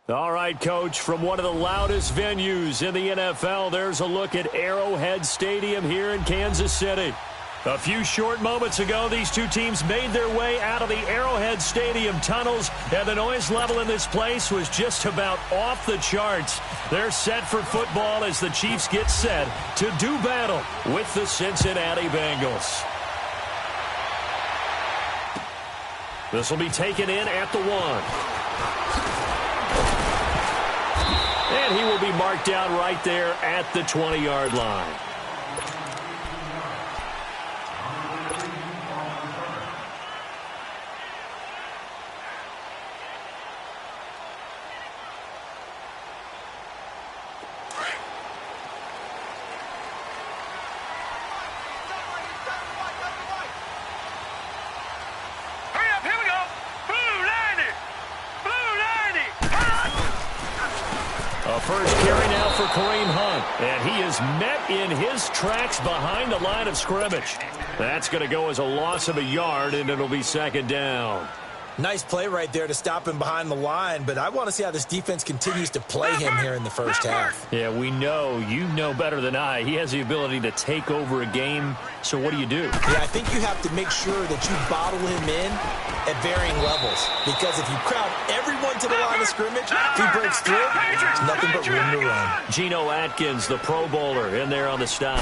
All right, Coach, from one of the loudest venues in the NFL, there's a look at Arrowhead Stadium here in Kansas City. A few short moments ago, these two teams made their way out of the Arrowhead Stadium tunnels, and the noise level in this place was just about off the charts. They're set for football as the Chiefs get set to do battle with the Cincinnati Bengals. This will be taken in at the 1. And he will be marked down right there at the 20-yard line. First carry now for Kareem Hunt, and he is met in his tracks behind the line of scrimmage. That's going to go as a loss of a yard, and it'll be second down. Nice play right there to stop him behind the line, but I want to see how this defense continues to play him here in the first half. Yeah, we know. You know better than I. He has the ability to take over a game, so what do you do? Yeah, I think you have to make sure that you bottle him in at varying levels, because if you crowd everyone to the line of scrimmage, if he breaks through, there's nothing but room to run. Geno Atkins, the Pro Bowler, in there on the stop.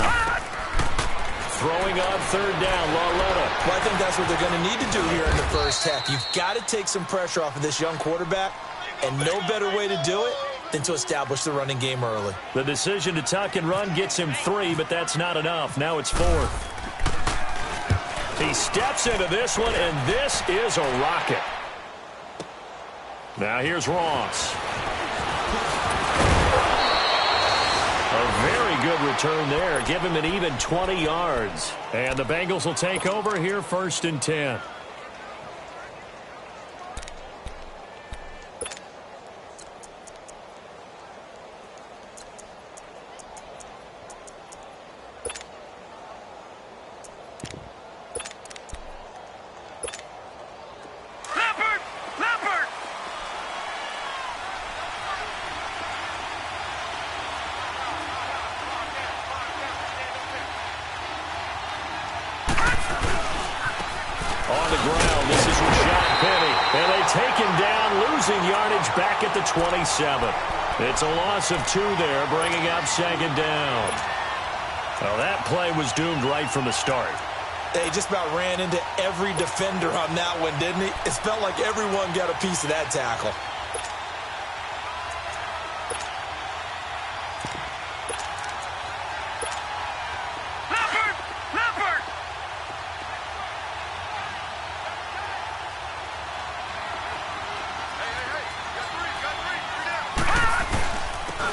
Throwing on third down, Lauletta. Well, I think that's what they're going to need to do here in the first half. You've got to take some pressure off of this young quarterback, and no better way to do it than to establish the running game early. The decision to tuck and run gets him 3, but that's not enough. Now it's 4th. He steps into this one, and this is a rocket. Now here's Ross. A very good return there. Give him an even 20 yards. And the Bengals will take over here 1st and 10. On the ground, this is Rashad Penny. And they take him down, losing yardage back at the 27. It's a loss of 2 there, bringing up second down. Well, that play was doomed right from the start. They just about ran into every defender on that one, didn't he? It felt like everyone got a piece of that tackle.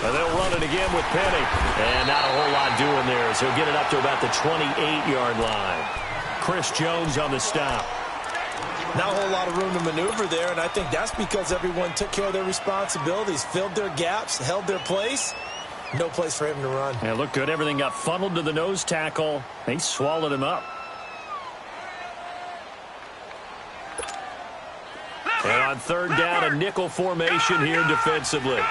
They'll run it again with Penny. And not a whole lot doing there, so he'll get it up to about the 28-yard line. Chris Jones on the stop. Not a whole lot of room to maneuver there, and I think that's because everyone took care of their responsibilities, filled their gaps, held their place. No place for him to run. Yeah, looked good. Everything got funneled to the nose tackle. They swallowed him up. And on third down, a nickel formation here defensively.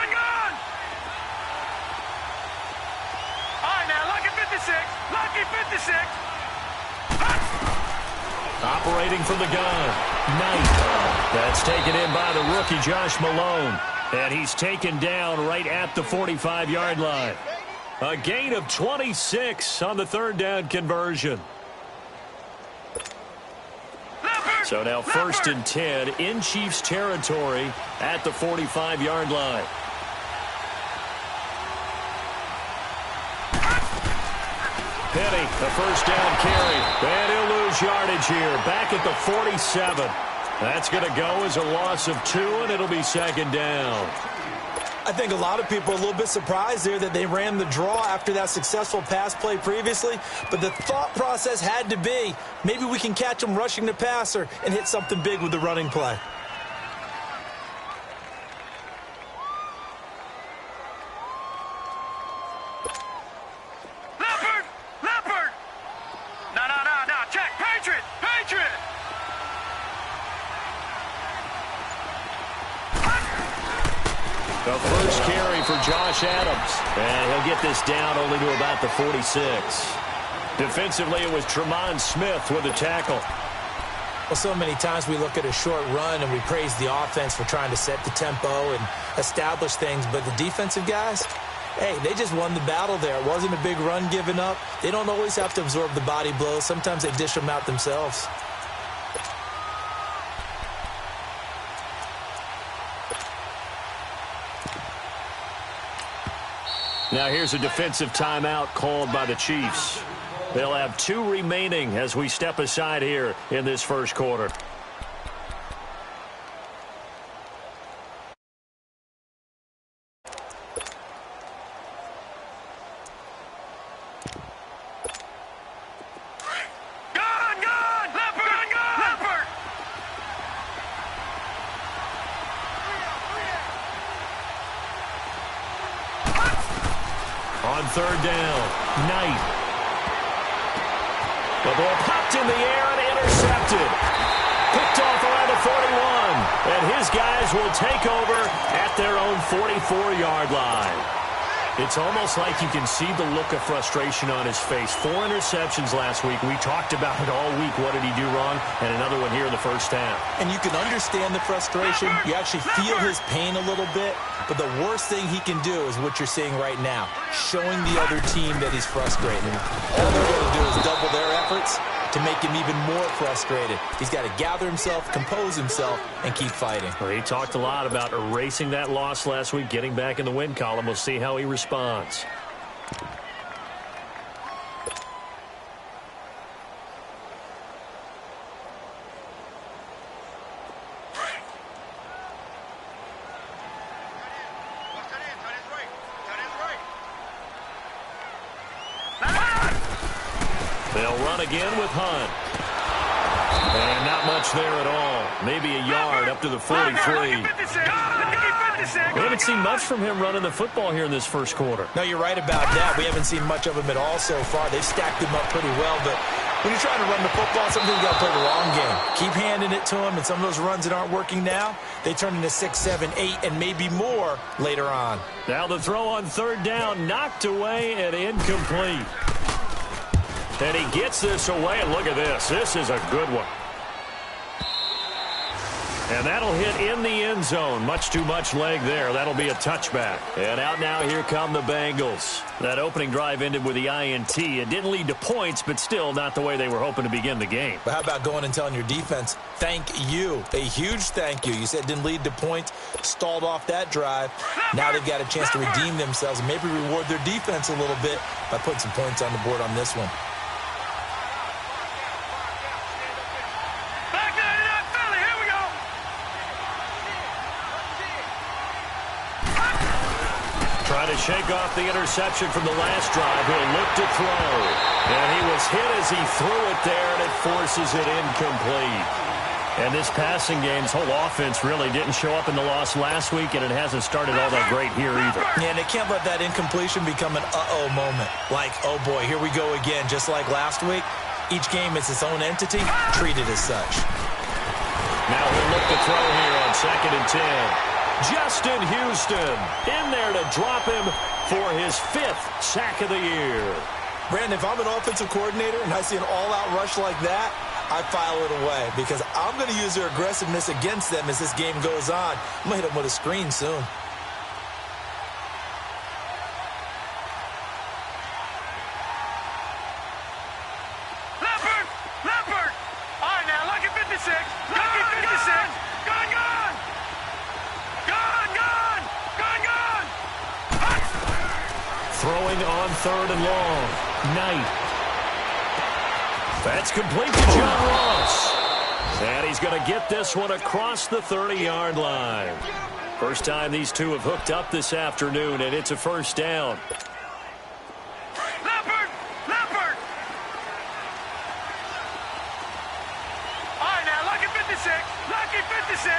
Operating from the gun. Knight. That's taken in by the rookie, Josh Malone. And he's taken down right at the 45-yard line. A gain of 26 on the third down conversion. So now 1st and 10 in Chiefs territory at the 45-yard line. Penny, the first down carry. And he'll lose yardage here. Back at the 47. That's going to go as a loss of 2, and it'll be second down. I think a lot of people are a little bit surprised there that they ran the draw after that successful pass play previously. But the thought process had to be, maybe we can catch them rushing the passer and hit something big with the running play. first carry for Josh Adams. And he'll get this down only to about the 46. Defensively, it was Tremont Smith with the tackle. Well, so many times we look at a short run and we praise the offense for trying to set the tempo and establish things, but the defensive guys, hey, they just won the battle there. It wasn't a big run given up. They don't always have to absorb the body blows. Sometimes they dish them out themselves. Now here's a defensive timeout called by the Chiefs. They'll have 2 remaining as we step aside here in this first quarter. On third down, Knight. The ball popped in the air and intercepted. Picked off around the 41. And his guys will take over at their own 44-yard line. It's almost like you can see the look of frustration on his face. 4 interceptions last week. We talked about it all week. What did he do wrong? And another one here in the first half. And you can understand the frustration. You actually feel his pain a little bit. But the worst thing he can do is what you're seeing right now, showing the other team that he's frustrated. All they're going to do is double their efforts to make him even more frustrated. He's got to gather himself, compose himself, and keep fighting. Well, he talked a lot about erasing that loss last week, getting back in the win column. We'll see how he responds. They'll run again with Hunt. And not much there at all. Maybe a yard up to the 43. We haven't seen much from him running the football here in this first quarter. No, you're right about that. We haven't seen much of him at all so far. They've stacked him up pretty well, but when you're trying to run the football, sometimes you got to play the long game. Keep handing it to him, and some of those runs that aren't working now, they turn into 6, 7, 8, and maybe more later on. Now the throw on third down, knocked away and incomplete. And he gets this away, and look at this. This is a good one. And that'll hit in the end zone. Much too much leg there. That'll be a touchback. And out now, here come the Bengals. That opening drive ended with the INT. It didn't lead to points, but still not the way they were hoping to begin the game. But how about going and telling your defense, thank you, a huge thank you. You said it didn't lead to points, stalled off that drive. Now they've got a chance to redeem themselves and maybe reward their defense a little bit by putting some points on the board on this one. Trying to shake off the interception from the last drive. He'll look to throw. And he was hit as he threw it there, and it forces it incomplete. And this passing game's whole offense really didn't show up in the loss last week, and it hasn't started all that great here either. Yeah, and they can't let that incompletion become an uh-oh moment. Like, oh boy, here we go again, just like last week. Each game is its own entity, treated as such. Now he'll look to throw here on 2nd and 10. Justin Houston in there to drop him for his 5th sack of the year. Brandon, if I'm an offensive coordinator and I see an all-out rush like that, I file it away because I'm going to use their aggressiveness against them as this game goes on. I'm going to hit them with a screen soon. Leopard! All right, now, lucky 56. Lucky 56. Throwing on 3rd and long. Knight. That's complete to John Ross. And he's going to get this one across the 30-yard line. First time these two have hooked up this afternoon, and it's a first down. Leopard! All right, now, lucky 56. Lucky 56.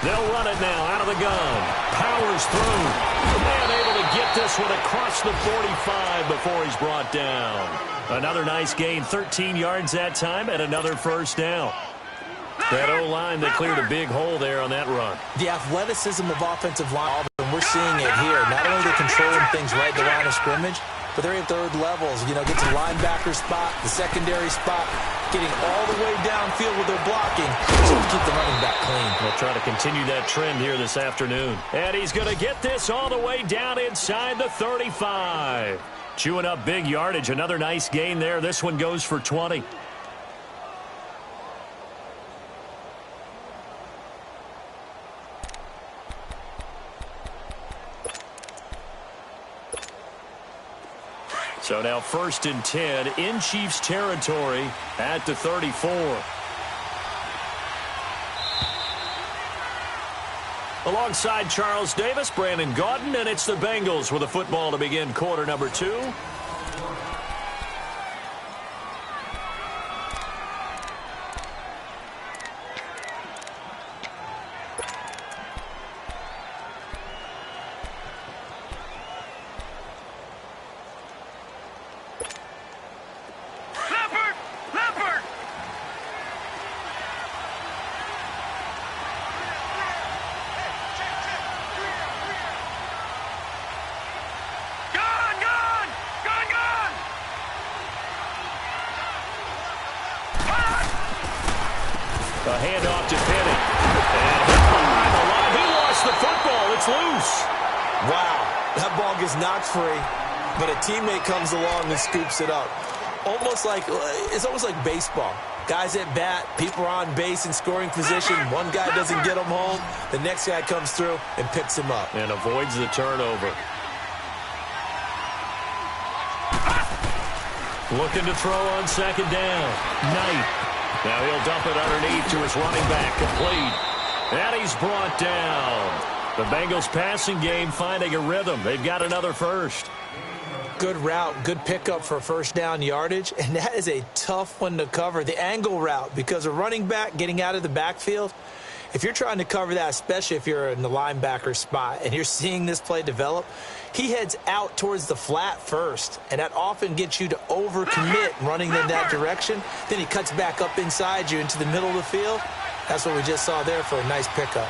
They'll run it now out of the gun. Powers through. The man able to get this one across the 45 before he's brought down. Another nice gain, 13 yards that time, and another first down. That O-line, they cleared a big hole there on that run. The athleticism of offensive line, and we're seeing it here. Not only are they controlling things right at the line of scrimmage, but they're at third levels. You know, get to the linebacker spot, the secondary spot, getting all the way downfield with their blocking to keep the running back clean. We'll try to continue that trend here this afternoon. And he's going to get this all the way down inside the 35. Chewing up big yardage. Another nice gain there. This one goes for 20. So now 1st and 10 in Chiefs territory at the 34. Alongside Charles Davis, Brandon Gaudin, and it's the Bengals with a football to begin quarter number 2. A handoff to Penny. And hit behind the line. He lost the football. It's loose. Wow. That ball gets knocked free, but a teammate comes along and scoops it up. It's almost like baseball. Guys at bat, people are on base in scoring position. One guy doesn't get him home. The next guy comes through and picks him up. And avoids the turnover. Looking to throw on 2nd down. Knight. Now he'll dump it underneath to his running back, complete. And he's brought down. The Bengals passing game finding a rhythm. They've got another first. Good route, good pickup for 1st down yardage, and that is a tough one to cover. The angle route, because a running back getting out of the backfield, if you're trying to cover that, especially if you're in the linebacker spot and you're seeing this play develop, he heads out towards the flat first, and that often gets you to overcommit running in that direction. Then he cuts back up inside you into the middle of the field. That's what we just saw there for a nice pickup.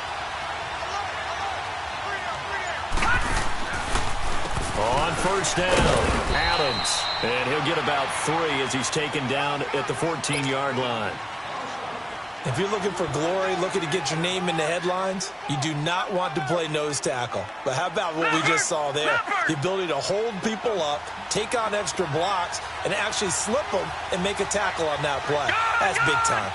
On 1st down, Adams. And he'll get about 3 as he's taken down at the 14-yard line. If you're looking for glory, looking to get your name in the headlines, you do not want to play nose tackle. But how about what we just saw there? The ability to hold people up, take on extra blocks, and actually slip them and make a tackle on that play. That's big time.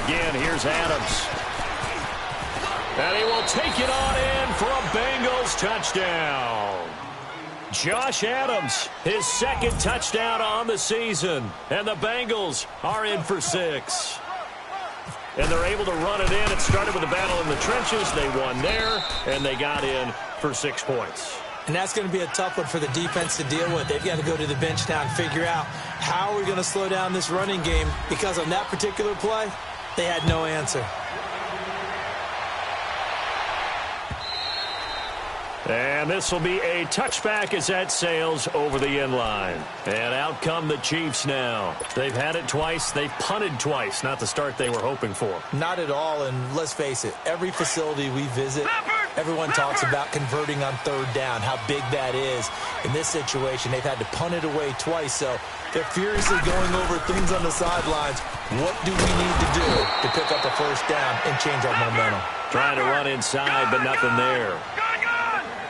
Again, here's Adams. And he will take it on in for a Bengals touchdown. Josh Adams, his 2nd touchdown on the season. And the Bengals are in for 6. And they're able to run it in. It started with a battle in the trenches. They won there, and they got in for 6 points. And that's going to be a tough one for the defense to deal with. They've got to go to the bench now and figure out how we're going to slow down this running game, because on that particular play, they had no answer. And this will be a touchback as that sails over the end line. And out come the Chiefs now. They've had it twice. They've punted twice. Not the start they were hoping for. Not at all, and let's face it, every facility we visit, everyone talks about converting on 3rd down, how big that is. In this situation, they've had to punt it away twice, so they're furiously going over things on the sidelines. What do we need to do to pick up a 1st down and change our momentum? Trying to run inside, but nothing there.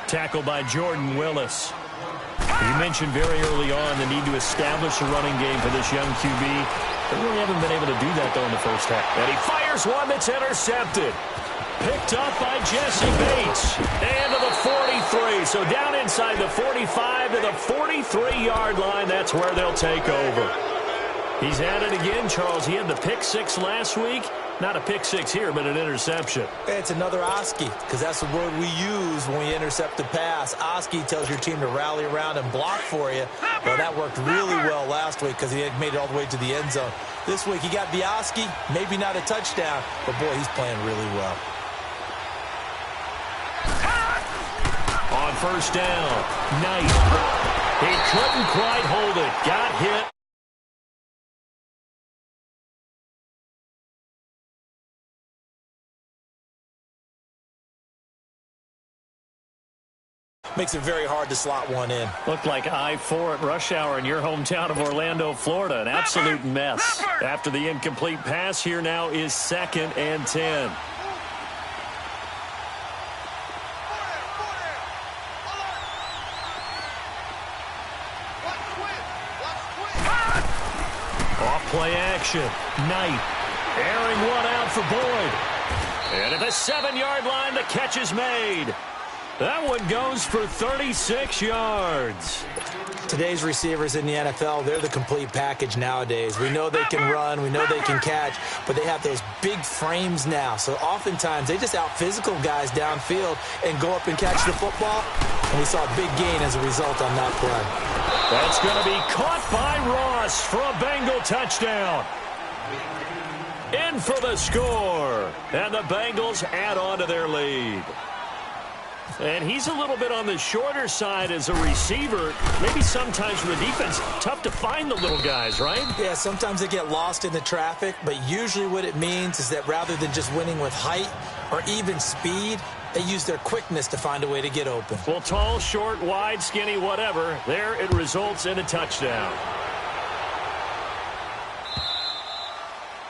Tackled by Jordan Willis. You mentioned very early on the need to establish a running game for this young QB. They really haven't been able to do that, though, in the 1st half. And he fires one that's intercepted. Picked up by Jesse Bates. And to the 43. So down inside the 45 to the 43-yard line. That's where they'll take over. He's at it again, Charles. He had the pick six last week. Not a pick six here, but an interception. It's another Oski, because that's the word we use when we intercept a pass. Oski tells your team to rally around and block for you. Well, that worked really well last week because he had made it all the way to the end zone. This week he got the Oski, maybe not a touchdown, but boy, he's playing really well. On first down, Knight. He couldn't quite hold it. Got hit. Makes it very hard to slot one in. Looked like I-4 at rush hour in your hometown of Orlando, Florida. An absolute mess. After the incomplete pass, here now is 2nd and 10. Off play action. Knight airing one out for Boyd. And at the 7-yard line, the catch is made. That one goes for 36 yards. Today's receivers in the NFL, they're the complete package nowadays. We know they can run, we know they can catch, but they have those big frames now. So oftentimes they just out-physical guys downfield and go up and catch the football. And we saw a big gain as a result on that play. That's going to be caught by Ross for a Bengal touchdown. In for the score. And the Bengals add on to their lead. And he's a little bit on the shorter side as a receiver. Maybe sometimes for the defense, tough to find the little guys, right? Yeah, sometimes they get lost in the traffic, but usually what it means is that rather than just winning with height or even speed, they use their quickness to find a way to get open. Well, tall, short, wide, skinny, whatever, there it results in a touchdown.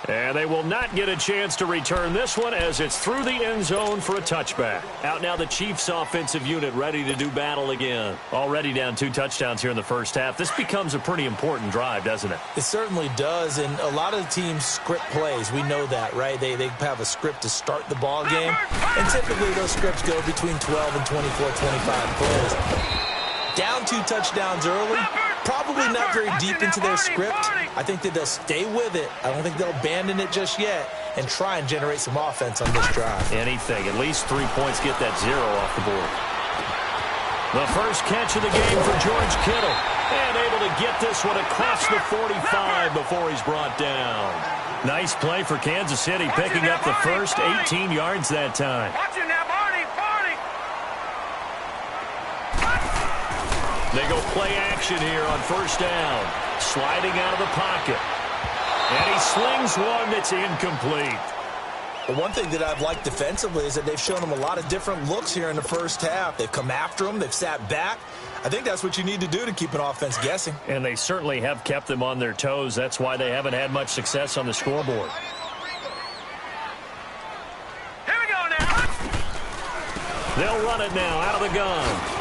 And they will not get a chance to return this one as it's through the end zone for a touchback. Out now the Chiefs offensive unit ready to do battle again. Already down 2 touchdowns here in the first half. This becomes a pretty important drive, doesn't it? It certainly does, and a lot of the teams script plays. We know that, right? They have a script to start the ball game, and typically those scripts go between 12 and 24, 25 plays. Down 2 touchdowns early. Probably not very deep into their script. I think that they'll stay with it. I don't think they'll abandon it just yet and try and generate some offense on this drive. Anything. At least 3 points, get that 0 off the board. The first catch of the game for George Kittle. And able to get this one across the 45 before he's brought down. Nice play for Kansas City, picking up the first 18 yards that time. They go play action here on first down. Sliding out of the pocket. And he slings one that's incomplete. Well, one thing that I've liked defensively is that they've shown them a lot of different looks here in the first half. They've come after them. They've sat back. I think that's what you need to do to keep an offense guessing. And they certainly have kept them on their toes. That's why they haven't had much success on the scoreboard. Here we go now. They'll run it now out of the gun.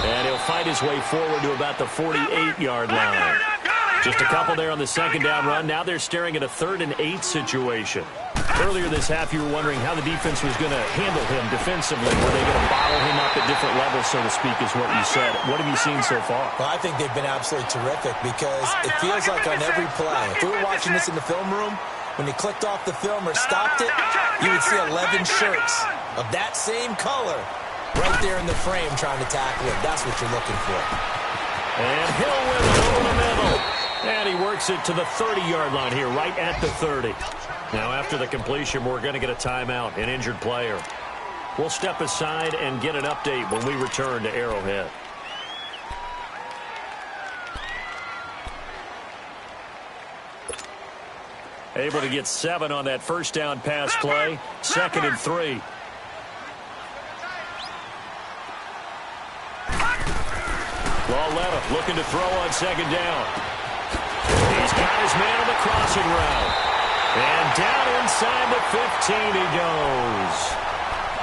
And he'll fight his way forward to about the 48-yard line. Just a couple there on the second down run. Now they're staring at a 3rd and 8 situation. Earlier this half, you were wondering how the defense was going to handle him defensively. Were they going to bottle him up at different levels, so to speak, is what you said. What have you seen so far? Well, I think they've been absolutely terrific because it feels like on every play, if we were watching this in the film room, when he clicked off the film or stopped it, you would see 11 shirts of that same color right there in the frame trying to tackle it. That's what you're looking for. And he'll win it over the middle. And he works it to the 30-yard line here, right at the 30. Now, after the completion, we're going to get a timeout, an injured player. We'll step aside and get an update when we return to Arrowhead. Able to get 7 on that first down pass play. 2nd and 3. Lauletta looking to throw on second down. He's got his man on the crossing route. And down inside the 15 he goes.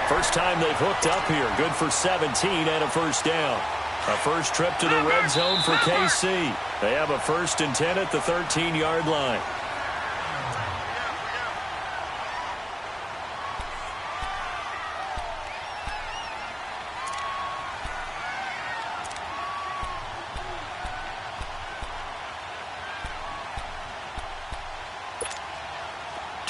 First time they've hooked up here. Good for 17 and a first down. A first trip to the red zone for KC. They have a 1st and 10 at the 13-yard line.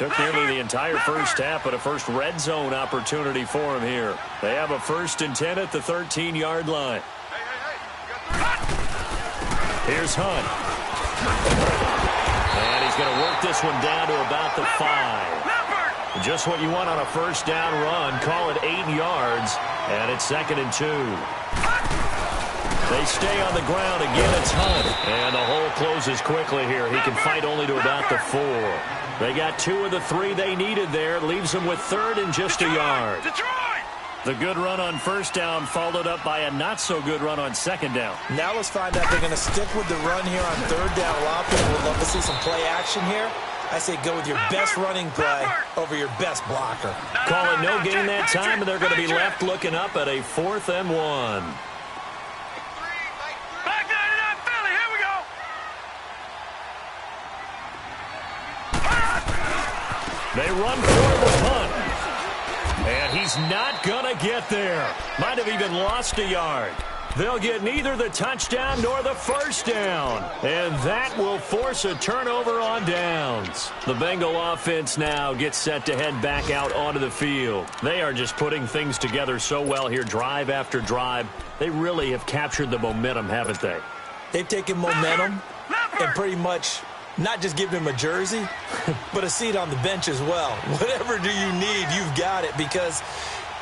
Took nearly the entire first half, but a first red zone opportunity for him here. They have a 1st and 10 at the 13-yard line. Here's Hunt. And he's going to work this one down to about the 5. Just what you want on a first down run. Call it 8 yards, and it's 2nd and 2. They stay on the ground. Again, it's Hunt. And the hole closes quickly here. He can fight only to about the 4. They got 2 of the 3 they needed there. Leaves them with 3rd and just a yard. The good run on first down followed up by a not-so-good run on 2nd down. Now let's find out if they're going to stick with the run here on 3rd down. A lot of people would love to see some play action here. I say go with your best running play over your best blocker. Call it no gain that time, and they're going to be left looking up at a 4th and 1. They run for the punt. And he's not going to get there. Might have even lost a yard. They'll get neither the touchdown nor the first down. And that will force a turnover on downs. The Bengal offense now gets set to head back out onto the field. They are just putting things together so well here, drive after drive. They really have captured the momentum, haven't they? They've taken momentum and pretty much not just give them a jersey, but a seat on the bench as well. Whatever do you need, you've got it, because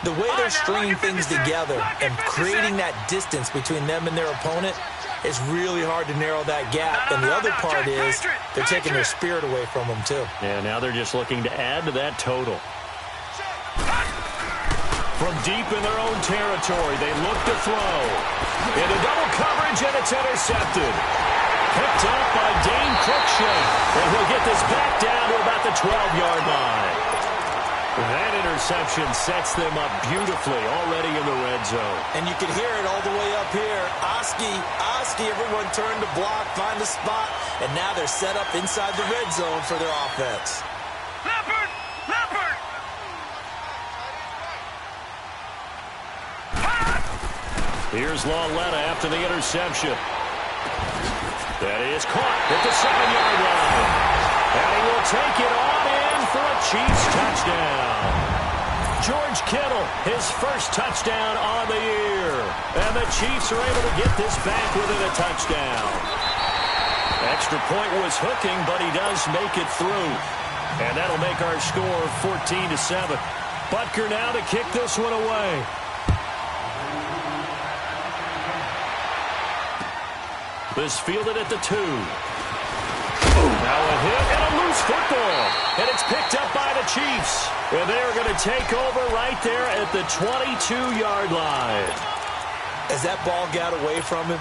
the way they're stringing things together and creating that distance between them and their opponent, it's really hard to narrow that gap. And the other part is they're taking their spirit away from them, too. Yeah, now they're just looking to add to that total. From deep in their own territory, they look to throw. Into double coverage, and it's intercepted. Picked up by Dane Cruikshank. And he'll get this back down to about the 12-yard line. That interception sets them up beautifully already in the red zone. And you can hear it all the way up here. Oski, everyone turned to block, find a spot, and now they're set up inside the red zone for their offense. Leopard! Here's Lauletta after the interception. That is caught at the 7-yard line. And he will take it on in for a Chiefs touchdown. George Kittle, his first touchdown on the year. And the Chiefs are able to get this back within a touchdown. Extra point was hooking, but he does make it through. And that'll make our score 14-7. Butker now to kick this one away. This fielded at the 2. Now a hit and a loose football. And it's picked up by the Chiefs. And they're going to take over right there at the 22-yard line. As that ball got away from him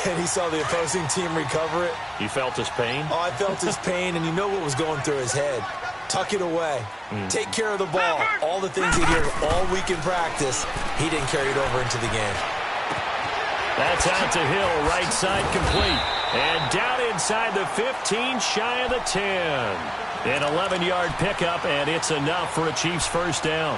and he saw the opposing team recover it. You felt his pain? Oh, I felt his pain, and you know what was going through his head. Tuck it away. Take care of the ball. All the things he heard all week in practice, he didn't carry it over into the game. That's out to Hill, right side complete. And down inside the 15, shy of the 10. An 11-yard pickup, and it's enough for a Chiefs first down.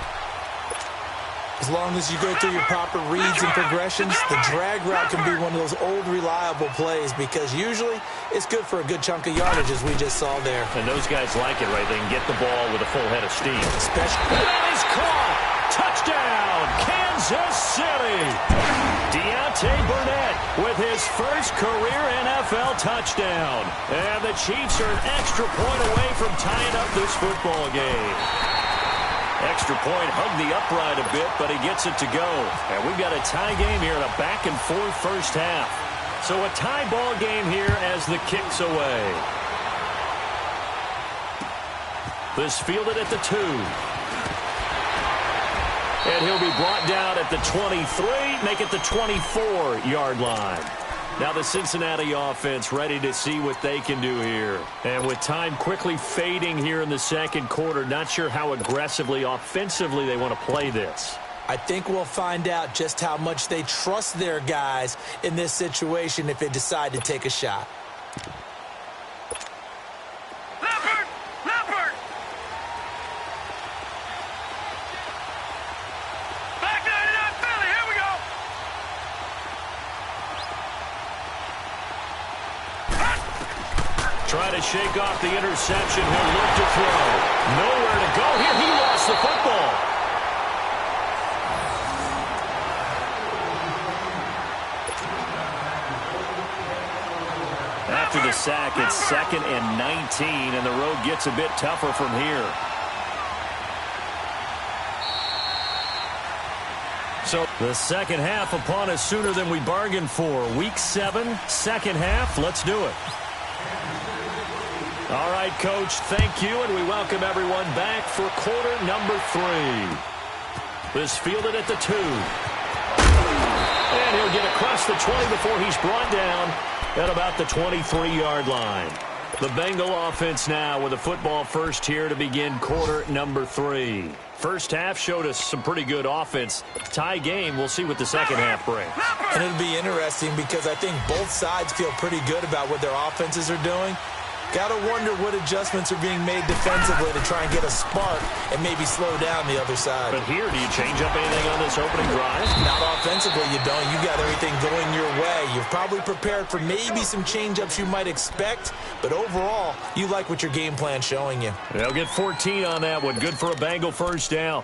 As long as you go through your proper reads and progressions, the drag route can be one of those old, reliable plays because usually it's good for a good chunk of yardage, as we just saw there. And those guys like it, right? They can get the ball with a full head of steam. Especially. That is caught! Touchdown, Kansas City! Deontay Burnett with his first career NFL touchdown. And the Chiefs are an extra point away from tying up this football game. Extra point hugged the upright a bit, but he gets it to go. And we've got a tie game here in a back-and-forth first half. So a tie ball game here as the kick's away. This fielded at the 2. And he'll be brought down at the 23, make it the 24-yard line. Now the Cincinnati offense ready to see what they can do here. And with time quickly fading here in the second quarter, not sure how aggressively, offensively they want to play this. I think we'll find out just how much they trust their guys in this situation if they decide to take a shot. Trying to shake off the interception. He'll look to throw. Nowhere to go here. He lost the football. After the sack, it's 2nd and 19, and the road gets a bit tougher from here. So the second half upon us sooner than we bargained for. Week 7, second half. Let's do it. All right, Coach, thank you, and we welcome everyone back for quarter number 3. This fielded at the 2. And he'll get across the 20 before he's brought down at about the 23-yard line. The Bengal offense now with a football first here to begin quarter number 3. First half showed us some pretty good offense. Tie game. We'll see what the second half brings. And it'll be interesting because I think both sides feel pretty good about what their offenses are doing. Got to wonder what adjustments are being made defensively to try and get a spark and maybe slow down the other side. But here, do you change up anything on this opening drive? Not offensively, you don't. You got everything going your way. You've probably prepared for maybe some change-ups you might expect, but overall, you like what your game plan's showing you. They'll get 14 on that one. Good for a Bengal first down.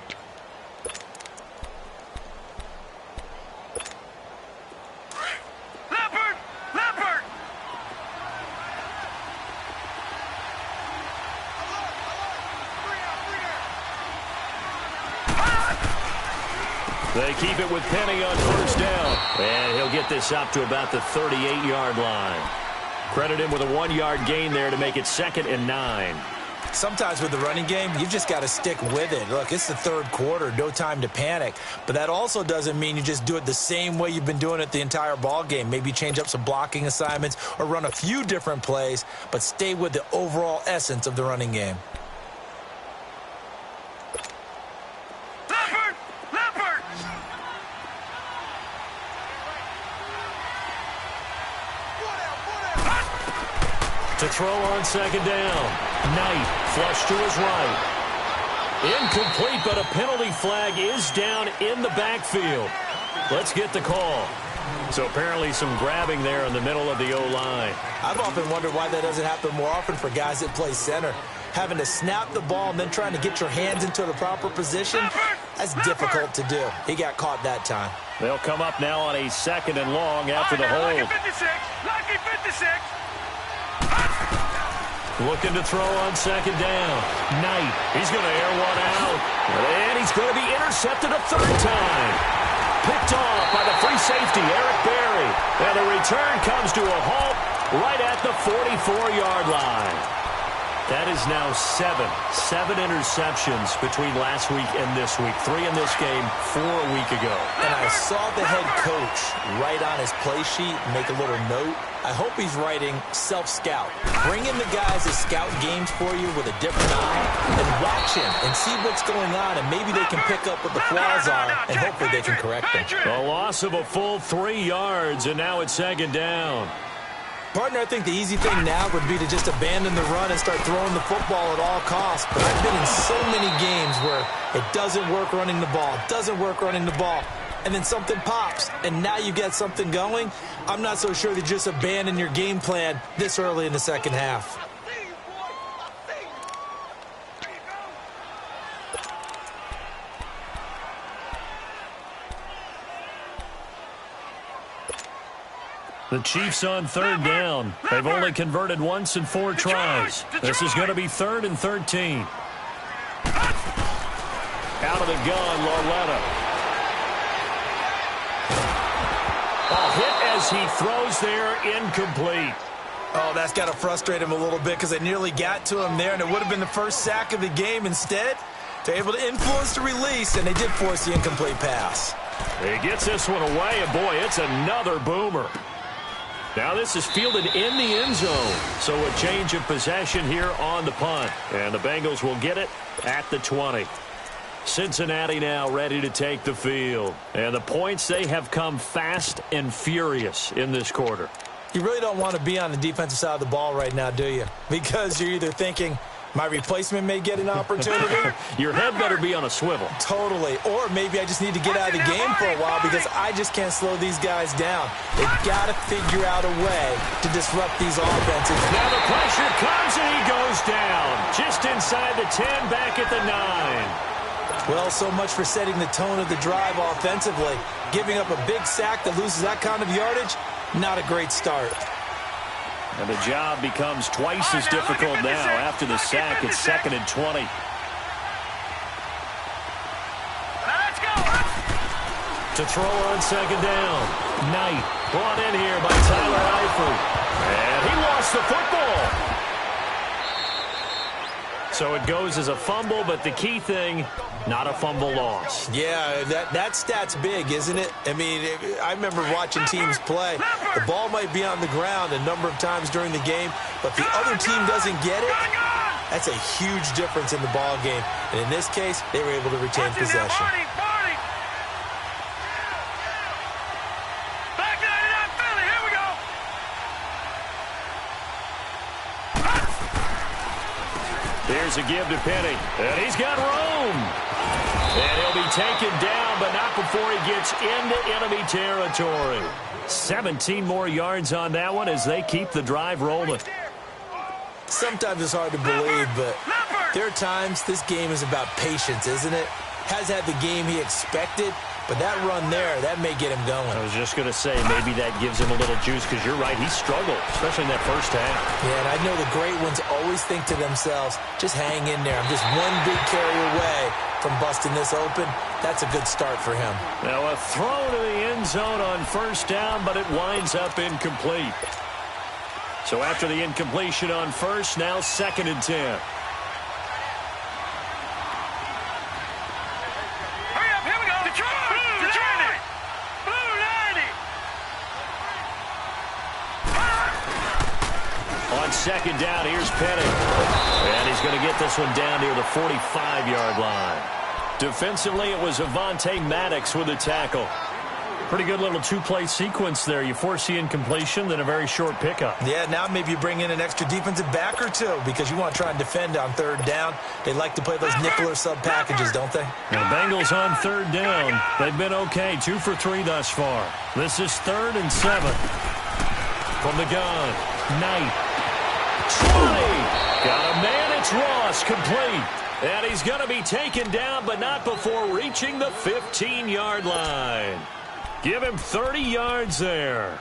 They keep it with Penny on first down. And he'll get this up to about the 38-yard line. Credit him with a 1-yard gain there to make it 2nd and 9. Sometimes with the running game, you've just got to stick with it. Look, it's the third quarter, no time to panic. But that also doesn't mean you just do it the same way you've been doing it the entire ball game. Maybe change up some blocking assignments or run a few different plays, but stay with the overall essence of the running game. To throw on second down. Knight flush to his right. Incomplete, but a penalty flag is down in the backfield. Let's get the call. So apparently some grabbing there in the middle of the O-line. I've often wondered why that doesn't happen more often for guys that play center. Having to snap the ball and then trying to get your hands into the proper position, that's difficult to do. He got caught that time. They'll come up now on a 2nd and long after the hold. Lucky 56. Looking to throw on second down. Knight, he's going to air one out. And he's going to be intercepted a 3rd time. Picked off by the free safety, Eric Berry. And the return comes to a halt right at the 44-yard line. That is now 7 interceptions between last week and this week. 3 in this game, 4 a week ago. And I saw the head coach write on his play sheet, make a little note. I hope he's writing self-scout. Bring in the guys that scout games for you with a different eye and watch him and see what's going on, and maybe they can pick up what the flaws are, and hopefully they can correct them. A loss of a full 3 yards, and now it's 2nd down. Partner, I think the easy thing now would be to just abandon the run and start throwing the football at all costs. But I've been in so many games where it doesn't work running the ball, and then something pops, and now you get something going. I'm not so sure that you just abandon your game plan this early in the second half. The Chiefs on 3rd down. They've only converted once in 4 tries. This is going to be 3rd and 13. Out of the gun, Lauletta. A hit as he throws there, incomplete. Oh, that's got to frustrate him a little bit because they nearly got to him there, and it would have been the first sack of the game. Instead, they're able to influence the release, and they did force the incomplete pass. He gets this one away, and boy, it's another boomer. Now this is fielded in the end zone, so a change of possession here on the punt. And the Bengals will get it at the 20. Cincinnati now ready to take the field. And the points, they have come fast and furious in this quarter. You really don't want to be on the defensive side of the ball right now, do you? Because you're either thinking, My replacement may get an opportunity. Your head better be on a swivel. Totally. Or maybe I just need to get out of the game for a while because I just can't slow these guys down. They've got to figure out a way to disrupt these offenses. Now the pressure comes and he goes down. Just inside the 10, back at the 9. Well, so much for setting the tone of the drive offensively. Giving up a big sack that loses that kind of yardage, not a great start. And the job becomes twice as difficult now after the sack. It's 2nd and 20. Let's go. To throw on 2nd down. Knight brought in here by Tyler Eifert. And he lost the football. So it goes as a fumble, but the key thing, not a fumble loss. Yeah, that stat's big, isn't it? I mean, I remember watching teams play. The ball might be on the ground a number of times during the game, but if the other team doesn't get it, that's a huge difference in the ball game. And in this case, they were able to retain possession. Here's a give to Penny, and he's got room. And he'll be taken down, but not before he gets into enemy territory. 17 more yards on that one as they keep the drive rolling. Sometimes it's hard to believe, but there are times this game is about patience, isn't it? Has had the game he expected, but that run there, that may get him going. I was just going to say, maybe that gives him a little juice, because you're right, he struggled, especially in that first half. Yeah, and I know the great ones always think to themselves, just hang in there. I'm just one big carry away from busting this open. That's a good start for him. Now a throw to the end zone on 1st down, but it winds up incomplete. So after the incompletion on 1st, now 2nd and 10. On 2nd down, here's Penny. And he's going to get this one down near the 45-yard line. Defensively, it was Avonte Maddox with the tackle. Pretty good little two-play sequence there. You force the incompletion, then a very short pickup. Yeah, now maybe you bring in an extra defensive back or two because you want to try and defend on 3rd down. They like to play those nickel or sub packages, don't they? The Bengals on 3rd down. They've been okay, 2 for 3 thus far. This is 3rd and 7. From the gun, Knight. 20. Got a man, it's Ross, complete. And he's going to be taken down, but not before reaching the 15-yard line. Give him 30 yards there.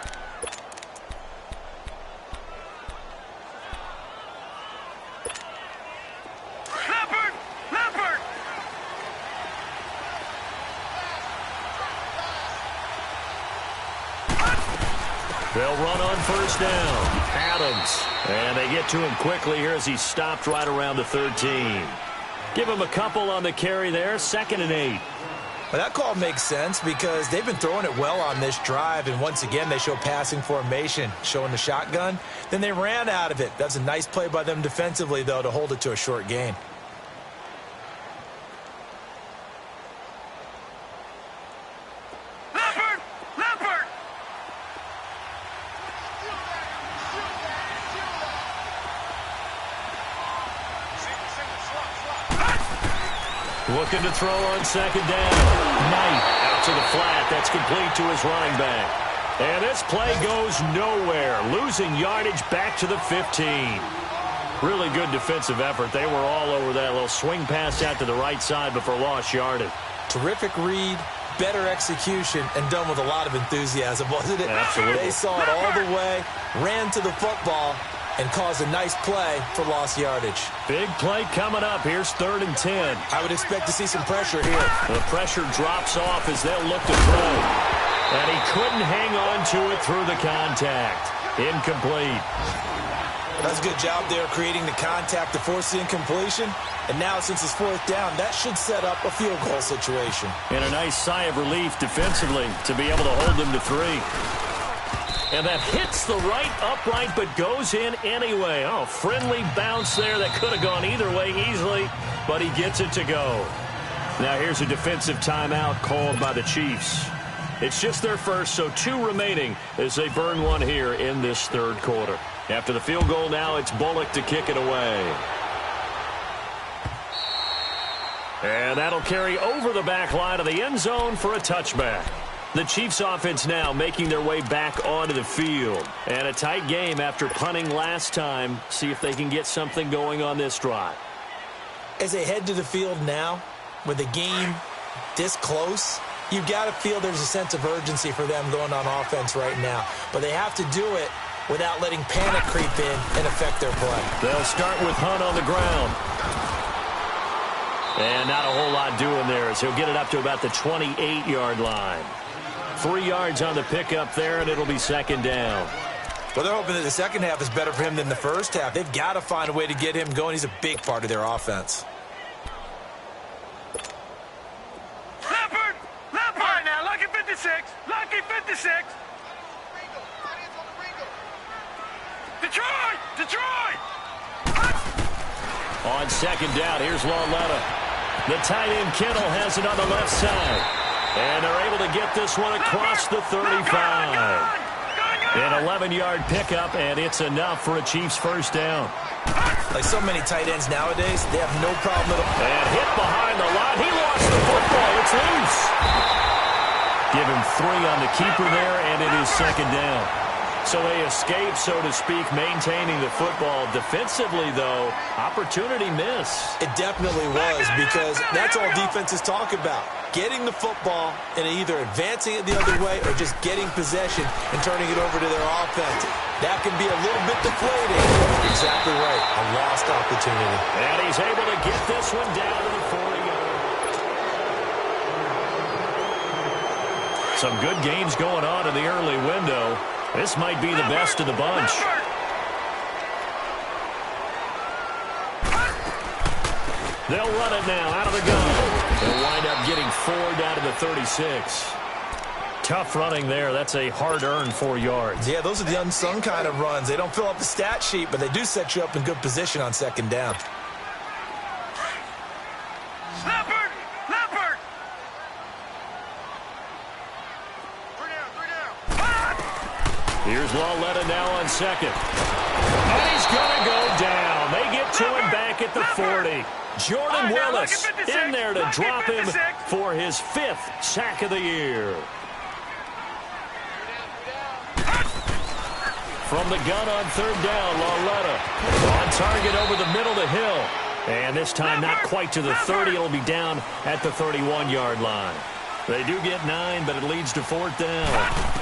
Leopard! They'll run on 1st down. Adams. And they get to him quickly here as he stopped right around the 13. Give him a couple on the carry there. 2nd and 8. Well, that call makes sense because they've been throwing it well on this drive, and once again they show passing formation, showing the shotgun. Then they ran out of it. That's a nice play by them defensively, though, to hold it to a short gain. Leopard! Looking to throw on 2nd down. Knight out to the flat. That's complete to his running back. And this play goes nowhere. Losing yardage back to the 15. Really good defensive effort. They were all over that little swing pass out to the right side before lost yardage. Terrific read, better execution, and done with a lot of enthusiasm, wasn't it? Absolutely. They saw it all the way, ran to the football, and caused a nice play for lost yardage. Big play coming up. Here's 3rd and 10. I would expect to see some pressure here. The pressure drops off as they'll look to throw. And he couldn't hang on to it through the contact. Incomplete. That's a good job there creating the contact to force the incompletion. And now, since it's 4th down, that should set up a field goal situation. And a nice sigh of relief defensively to be able to hold them to 3. And that hits the right upright but goes in anyway. Oh, friendly bounce there that could have gone either way easily, but he gets it to go. Now here's a defensive timeout called by the Chiefs. It's just their first, so 2 remaining as they burn one here in this 3rd quarter. After the field goal now, it's Bullock to kick it away. And that'll carry over the back line of the end zone for a touchback. The Chiefs offense now making their way back onto the field. And a tight game after punting last time. See if they can get something going on this drive. As they head to the field now, with the game this close, you've got to feel there's a sense of urgency for them going on offense right now. But they have to do it without letting panic creep in and affect their play. They'll start with Hunt on the ground. And not a whole lot doing there as he'll get it up to about the 28-yard line. 3 yards on the pickup there, and it'll be second down. Well, they're hoping that the second half is better for him than the first half. They've got to find a way to get him going. He's a big part of their offense. Leopard! Leopard! All right, now, lucky 56. Lucky 56. Detroit! Detroit! On second down, here's Lauletta. The tight end Kittle has it on the left side. And they're able to get this one across the 35. An 11-yard pickup, and it's enough for a Chiefs first down. Like so many tight ends nowadays, they have no problem at all. And hit behind the line. He lost the football. It's loose. Give him 3 on the keeper there, and it is second down. So they escape, so to speak, maintaining the football. Defensively, though, opportunity miss. It definitely was, because that's all defenses talk about. Getting the football and either advancing it the other way or just getting possession and turning it over to their offense. That can be a little bit deflating. Exactly right. A lost opportunity. And he's able to get this one down to the 40-yard. Some good games going on in the early window. This might be the best of the bunch. They'll run it now out of the gun. They'll wind up getting 4 down to the 36. Tough running there. That's a hard-earned 4 yards. Yeah, those are the unsung kind of runs. They don't fill up the stat sheet, but they do set you up in good position on second down. Leopard! Leopard! 3 down. Here's Lauletta now on second. And he's going to go down. They get to him back at the 40. Jordan Willis in there to drop him for his 5th sack of the year. From the gun on third down, Lauletta on target over the middle to Hill. And this time not quite to the 30. It'll be down at the 31-yard line. They do get 9, but it leads to 4th down.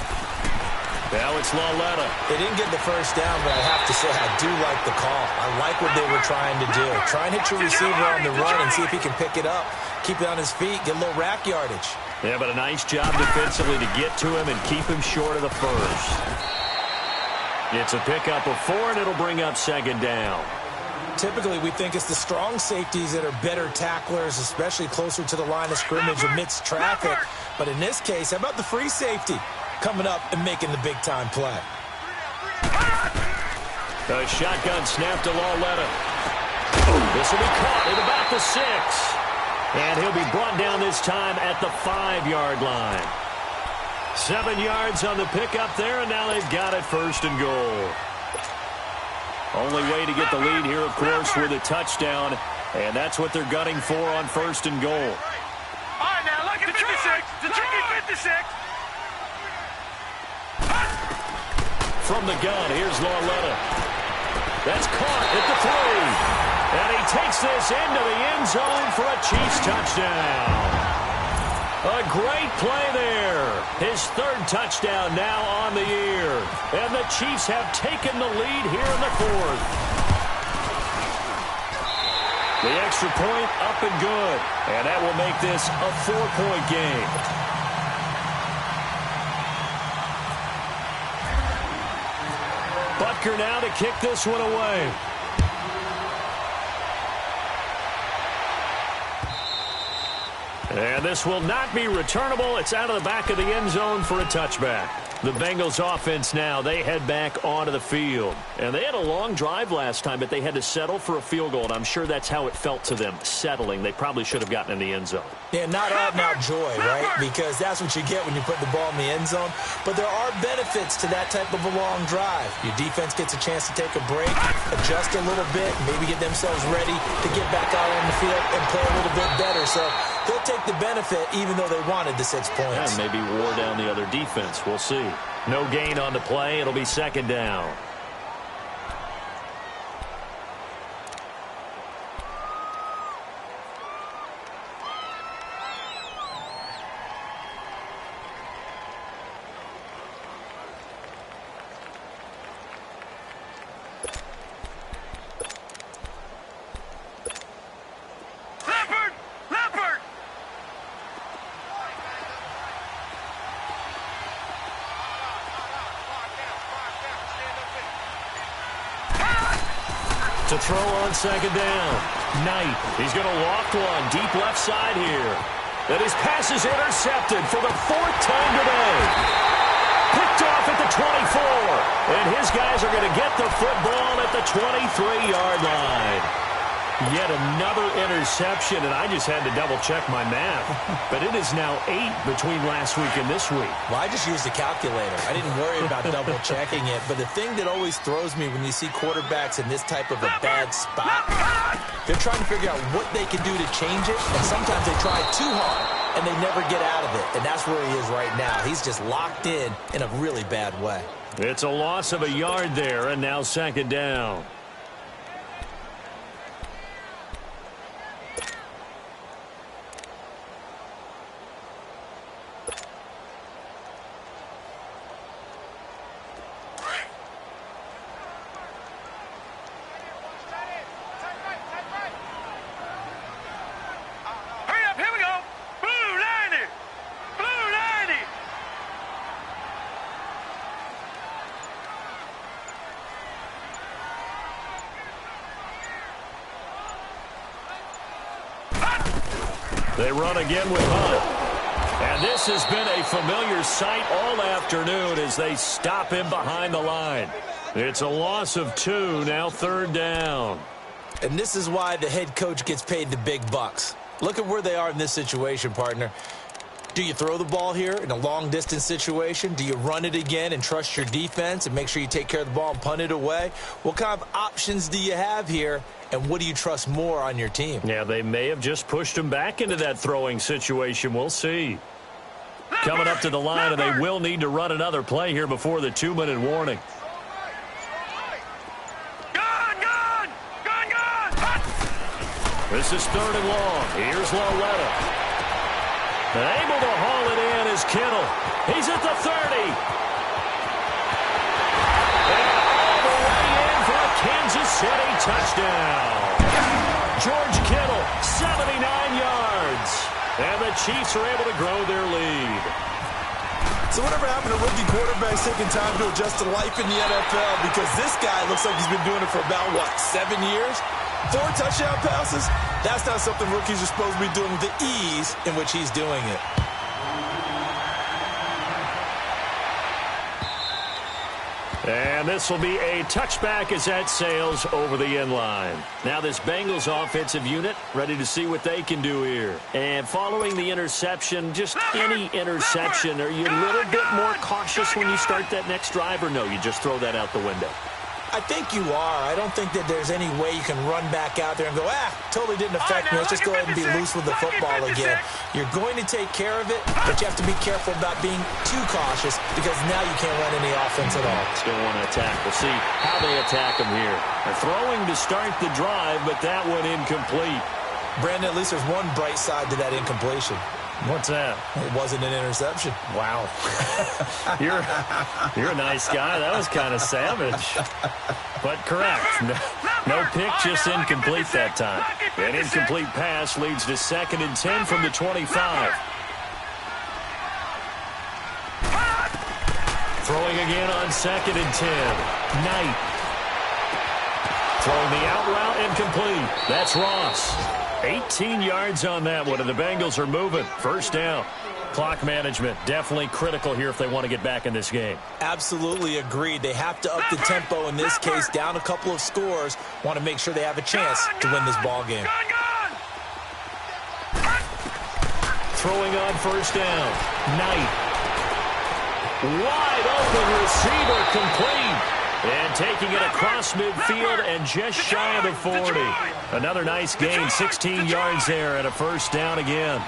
Now it's Lauletta. They didn't get the first down, but I have to say I do like the call. I like what they were trying to do. Try and hit your receiver on the run and see if he can pick it up. Keep it on his feet, get a little rack yardage. Yeah, but a nice job defensively to get to him and keep him short of the first. It's a pickup of 4, and it'll bring up second down. Typically, we think it's the strong safeties that are better tacklers, especially closer to the line of scrimmage amidst traffic. But in this case, how about the free safety coming up and making the big-time play? A shotgun snap to Lauletta. This will be caught at about the 6. And he'll be brought down this time at the 5-yard line. 7 yards on the pickup there, and now they've got it first and goal. Only way to get the lead here, of course, with a touchdown, and that's what they're gunning for on first and goal. All right, now, look at 56. Detroit 56. From the gun, here's Lauletta. That's caught at the 3. And he takes this into the end zone for a Chiefs touchdown. A great play there. His 3rd touchdown now on the year. And the Chiefs have taken the lead here in the 4th. The extra point up and good. And that will make this a 4-point game. Butker now to kick this one away. And this will not be returnable. It's out of the back of the end zone for a touchback. The Bengals offense now, they head back onto the field. And they had a long drive last time, but they had to settle for a field goal, and I'm sure that's how it felt to them, settling. They probably should have gotten in the end zone. Yeah, not out-and-out joy, right? Because that's what you get when you put the ball in the end zone. But there are benefits to that type of a long drive. Your defense gets a chance to take a break, adjust a little bit, maybe get themselves ready to get back out on the field and play a little bit better. So they'll take the benefit even though they wanted the 6 points. And maybe wore down the other defense. We'll see. No gain on the play. It'll be second down. To throw on second down. Knight, he's going to loft one deep left side here. And his pass is intercepted for the 4th time today. Picked off at the 24. And his guys are going to get the football at the 23-yard line. Yet another interception, and I just had to double-check my math. But it is now 8 between last week and this week. Well, I just used the calculator. I didn't worry about double-checking it. But the thing that always throws me when you see quarterbacks in this type of a bad spot, they're trying to figure out what they can do to change it, and sometimes they try too hard, and they never get out of it. And that's where he is right now. He's just locked in a really bad way. It's a loss of a yard there, and now second down. They run again with Hunt. And this has been a familiar sight all afternoon as they stop him behind the line. It's a loss of 2, now third down. And this is why the head coach gets paid the big bucks. Look at where they are in this situation, partner. Do you throw the ball here in a long-distance situation? Do you run it again and trust your defense and make sure you take care of the ball and punt it away? What kind of options do you have here, and what do you trust more on your team? Yeah, they may have just pushed him back into that throwing situation. We'll see. Coming up to the line, and they will need to run another play here before the 2-minute warning. This is 3rd and long. Here's Loretta. And able to haul it in is Kittle. He's at the 30. And all the way in for a Kansas City touchdown. George Kittle, 79 yards. And the Chiefs are able to grow their lead. So whatever happened to rookie quarterbacks taking time to adjust to life in the NFL? Because this guy looks like he's been doing it for about, 7 years? 4 touchdown passes? That's not something rookies are supposed to be doing with the ease in which he's doing it. And this will be a touchback as that sails over the end line. Now this Bengals offensive unit ready to see what they can do here. And following the interception, just any interception, are you a little bit more cautious when you start that next drive, or no, you just throw that out the window? I think you are. I don't think that there's any way you can run back out there and go, totally didn't affect me. Let's just go ahead and be loose with the football again. You're going to take care of it, but you have to be careful about being too cautious because now you can't run any offense at all. Still want to attack. We'll see how they attack him here. They're throwing to start the drive, but that one incomplete. Brandon, at least there's one bright side to that incompletion. What's that? It wasn't an interception. Wow. You're a nice guy. That was kind of savage. But correct. No pick, just incomplete that time. An incomplete pass leads to 2nd and 10 from the 25. Throwing again on 2nd and 10. Knight. Throwing the out route incomplete. That's Ross. 18 yards on that one, and the Bengals are moving. First down. Clock management, definitely critical here if they want to get back in this game. Absolutely agreed. They have to up the tempo in this case, down a couple of scores. Want to make sure they have a chance to win this ball game. Throwing on first down. Knight. Wide open receiver, complete. And taking it across midfield and just shy of the 40. Another nice gain, 16 yards there and a first down again.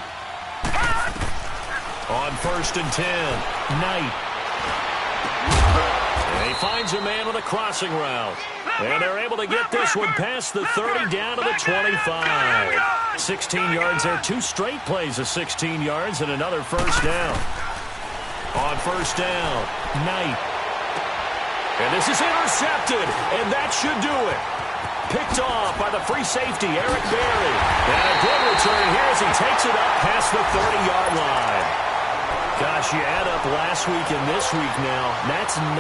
On first and 10, Knight. And he finds a man with a crossing route. And they're able to get this one past the 30 down to the 25. 16 yards there, 2 straight plays of 16 yards and another first down. On first down, Knight. And this is intercepted, and that should do it. Picked off by the free safety, Eric Berry. And a good return here as he takes it up past the 30-yard line. Gosh, you add up last week and this week now, that's 9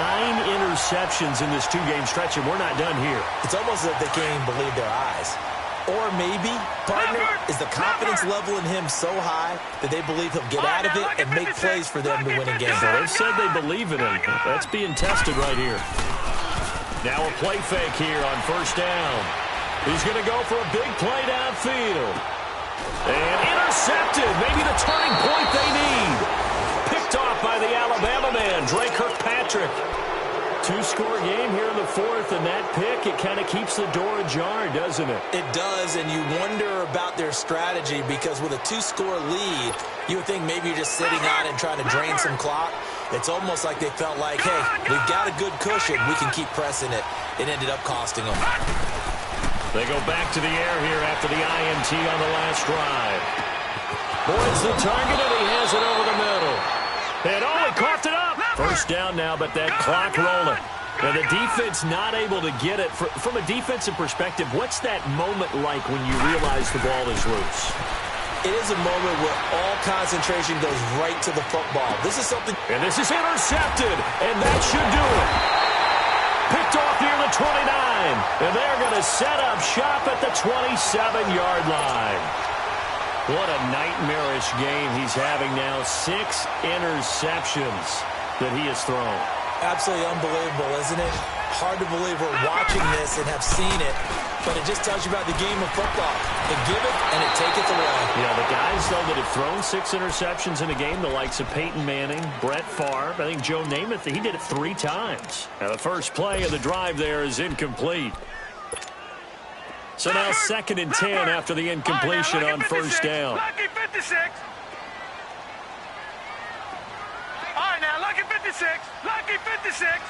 interceptions in this 2-game stretch, and we're not done here. It's almost as if they can't even believe their eyes. Or maybe, partner, is the confidence level in him so high that they believe he'll get out of it and make plays for them to win a game. So they've said they believe in him. That's being tested right here. Now a play fake here on first down. He's going to go for a big play downfield. And intercepted. Maybe the turning point they need. Picked off by the Alabama man, Dre Kirkpatrick. 2-score game here in the 4th, and that pick, it kind of keeps the door ajar, doesn't it? It does, and you wonder about their strategy because with a 2-score lead, you would think maybe you're just sitting on it and trying to drain some clock. It's almost like they felt like, hey, we've got a good cushion. We can keep pressing it. It ended up costing them. They go back to the air here after the INT on the last drive. Boyd's the target, and he has it over the middle. And oh, he coughed it up. First down now, but that clock rolling. And the defense not able to get it. From a defensive perspective, what's that moment like when you realize the ball is loose? It is a moment where all concentration goes right to the football. This is something... And this is intercepted, and that should do it. Picked off near the 29, and they're going to set up shop at the 27-yard line. What a nightmarish game he's having now. 6 interceptions that he has thrown. Absolutely unbelievable, isn't it? Hard to believe we're watching this and have seen it, but it just tells you about the game of football. It giveth and it taketh away. Yeah, the guys, though, that have thrown 6 interceptions in a game, the likes of Peyton Manning, Brett Favre, I think Joe Namath, he did it 3 times. Now, the first play of the drive there is incomplete. So now 2nd and 10 after the incompletion on first down. Lucky 56. All right, now, lucky 56. Lucky 56.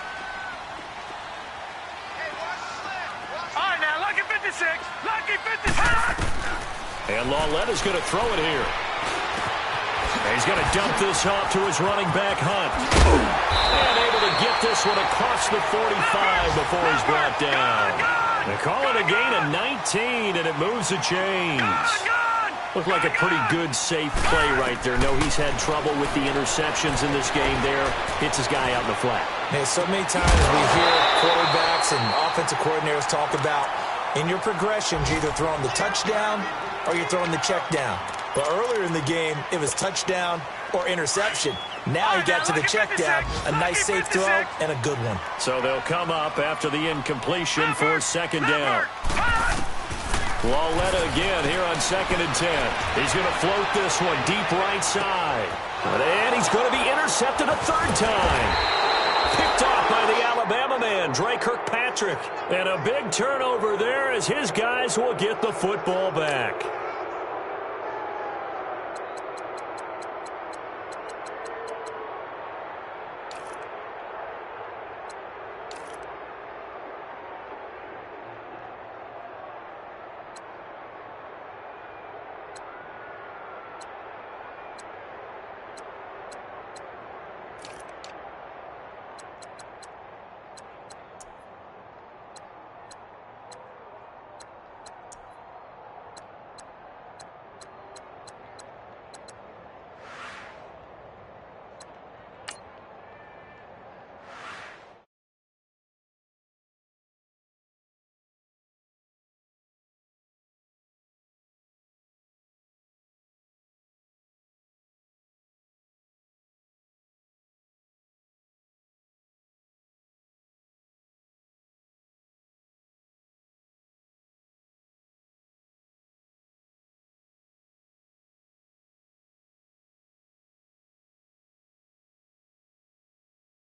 All right, now, lucky 56. Lucky 56. And Lauletta's going to throw it here. And he's going to dump this off to his running back, Hunt. And able to get this one across the 45 before he's brought down. They call it a gain of 19, and it moves the chains. Looked like a pretty good, safe play right there. No, he's had trouble with the interceptions in this game there. Hits his guy out in the flat. Man, so many times we hear quarterbacks and offensive coordinators talk about in your progressions, you're either throwing the touchdown or you're throwing the check down. But earlier in the game, it was touchdown or interception. Now he got to the check down, a nice safe throw, and a good one. So they'll come up after the incompletion for 2nd down. Lauletta again here on 2nd and 10. He's going to float this one deep right side. And he's going to be intercepted a 3rd time. Picked off by the Alabama man, Dre Kirkpatrick. And a big turnover there as his guys will get the football back.